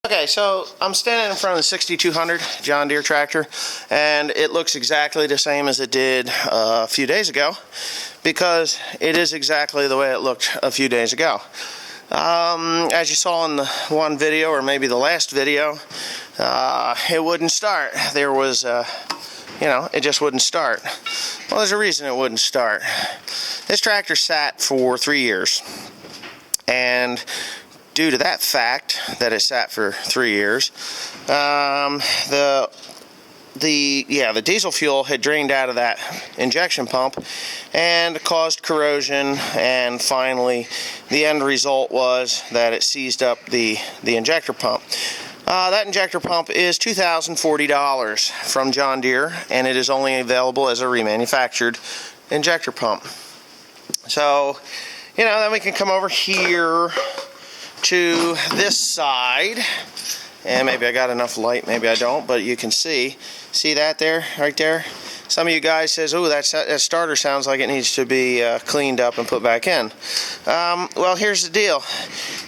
Okay, so I'm standing in front of the 6200 John Deere tractor, and it looks exactly the same as it did a few days ago, because it is exactly the way it looked a few days ago. As you saw in the one video, or maybe the last video, it wouldn't start. There was, it just wouldn't start. Well, there's a reason it wouldn't start. This tractor sat for 3 years, and due to that fact that it sat for 3 years, the diesel fuel had drained out of that injection pump and caused corrosion, and finally the end result was that it seized up the injector pump. That injector pump is $2,040 from John Deere, and it is only available as a remanufactured injector pump. So, then we can come over here to this side, and maybe I got enough light, maybe I don't, but you can see that there, right there. Some of you guys says, oh, that starter sounds like it needs to be cleaned up and put back in. Well, here's the deal.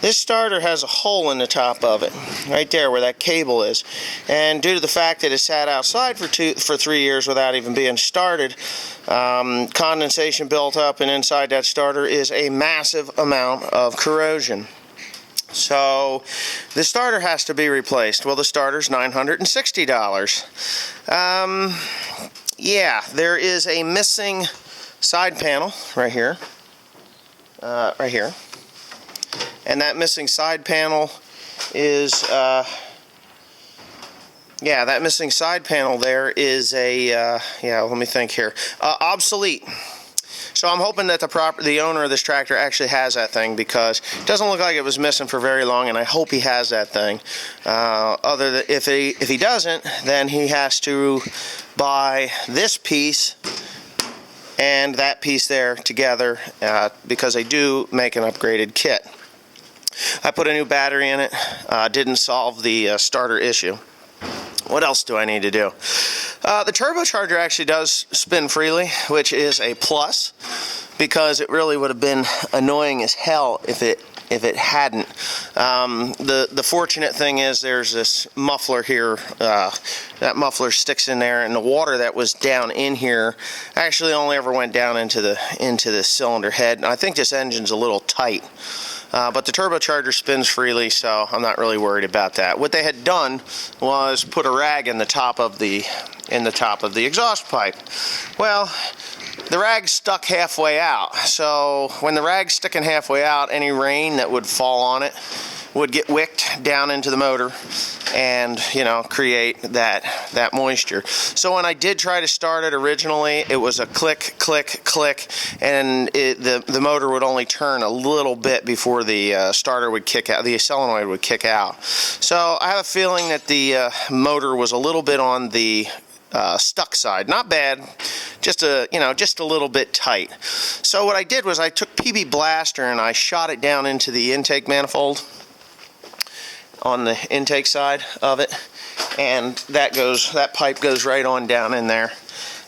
This starter has a hole in the top of it, right there where that cable is, and due to the fact that it sat outside for 3 years without even being started, condensation built up, and inside that starter is a massive amount of corrosion. So the starter has to be replaced. Well, the starter's $960. Yeah, there is a missing side panel right here, and that missing side panel is that missing side panel there is a let me think here, obsolete. So I'm hoping that the owner of this tractor actually has that thing, because it doesn't look like it was missing for very long, and I hope he has that thing. If he doesn't, then he has to buy this piece and that piece there together, because they do make an upgraded kit. I put a new battery in it. Didn't solve the starter issue. What else do I need to do? The turbocharger actually does spin freely, which is a plus, because it really would have been annoying as hell if it hadn't. The fortunate thing is there's this muffler here. That muffler sticks in there, and the water that was down in here actually only ever went down into the cylinder head. And I think this engine's a little tight. But the turbocharger spins freely, so I'm not really worried about that. What they had done was put a rag in the top of the exhaust pipe. Well, the rag stuck halfway out. So when the rag's sticking halfway out, any rain that would fall on it would get wicked down into the motor and create that moisture. So when I did try to start it originally, it was a click, click, click, and the motor would only turn a little bit before the starter would kick out, the solenoid would kick out. So I have a feeling that the motor was a little bit on the stuck side. Not bad, just a little bit tight. So what I did was I took PB Blaster and I shot it down into the intake manifold on the intake side of it, and that pipe goes right on down in there.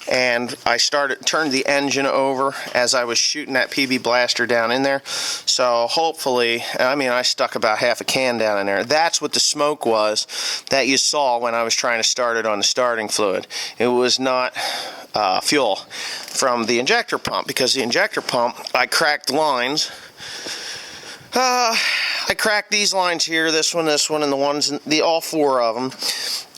And I turned the engine over as I was shooting that PB Blaster down in there. So hopefully, I stuck about half a can down in there. That's what the smoke was that you saw when I was trying to start it on the starting fluid. It was not fuel from the injector pump, because the injector pump, I cracked lines. I cracked these lines here, this one, and all four of them,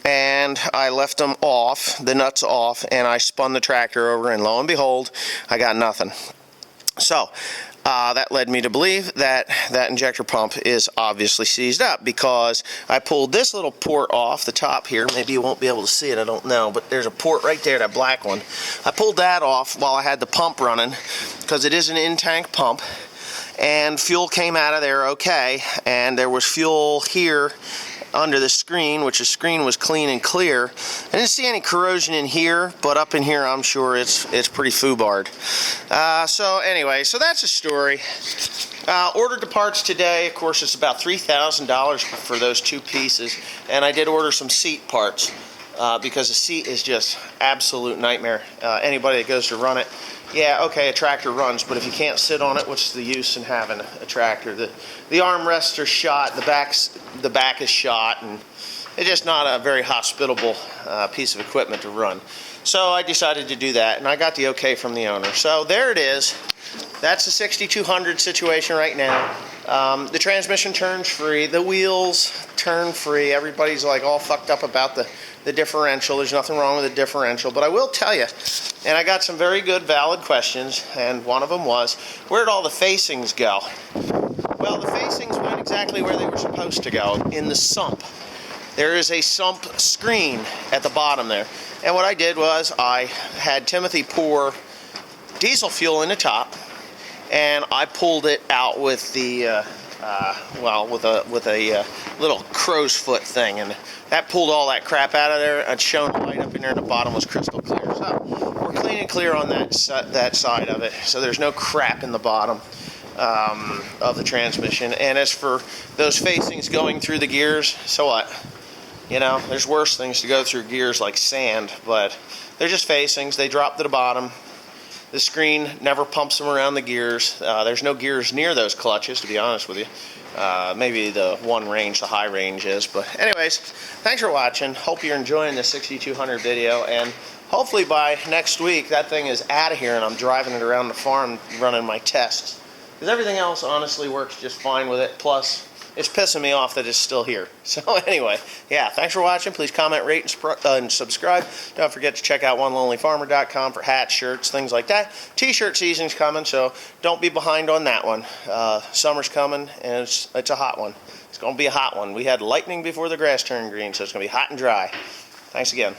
and I left them off, the nuts off, and I spun the tractor over, and lo and behold, I got nothing. So that led me to believe that injector pump is obviously seized up, because I pulled this little port off the top here. Maybe you won't be able to see it, I don't know, but there's a port right there, that black one. I pulled that off while I had the pump running, because it is an in-tank pump. And fuel came out of there okay, and there was fuel here under the screen, which the screen was clean and clear. I didn't see any corrosion in here, but up in here I'm sure it's pretty foobarred. So anyway, so that's a story. Ordered the parts today. Of course, it's about $3,000 for those two pieces, and I did order some seat parts, because the seat is just absolute nightmare. Anybody that goes to run it, yeah, okay, a tractor runs, but if you can't sit on it, what's the use in having a tractor? The armrests are shot, the back is shot, and it's just not a very hospitable piece of equipment to run. So I decided to do that, and I got the okay from the owner. So there it is. That's the 6200 situation right now. The transmission turns free, the wheels turn free. Everybody's like all fucked up about the differential. There's nothing wrong with the differential, but I will tell you, and I got some very good valid questions, and one of them was, where'd all the facings go? Well, the facings went exactly where they were supposed to go, in the sump. There is a sump screen at the bottom there. And what I did was I had Timothy pour diesel fuel in the top, and I pulled it out with the with a little crow's foot thing, and that pulled all that crap out of there and shone a light up in there, and the bottom was crystal clear. So we're clean and clear on that side of it, so there's no crap in the bottom of the transmission. And as for those facings going through the gears, so what? You know, there's worse things to go through gears like sand, but they're just facings. They drop to the bottom. The screen never pumps them around the gears. There's no gears near those clutches, to be honest with you. Maybe the one range, the high range is. But anyways, thanks for watching. Hope you're enjoying this 6200 video. And hopefully by next week, that thing is out of here and I'm driving it around the farm running my tests. Because everything else honestly works just fine with it. Plus, it's pissing me off that it's still here. So anyway, yeah, thanks for watching. Please comment, rate, and subscribe. Don't forget to check out OneLonelyFarmer.com for hats, shirts, things like that. T-shirt season's coming, so don't be behind on that one. Summer's coming, and it's a hot one. It's going to be a hot one. We had lightning before the grass turned green, so it's going to be hot and dry. Thanks again.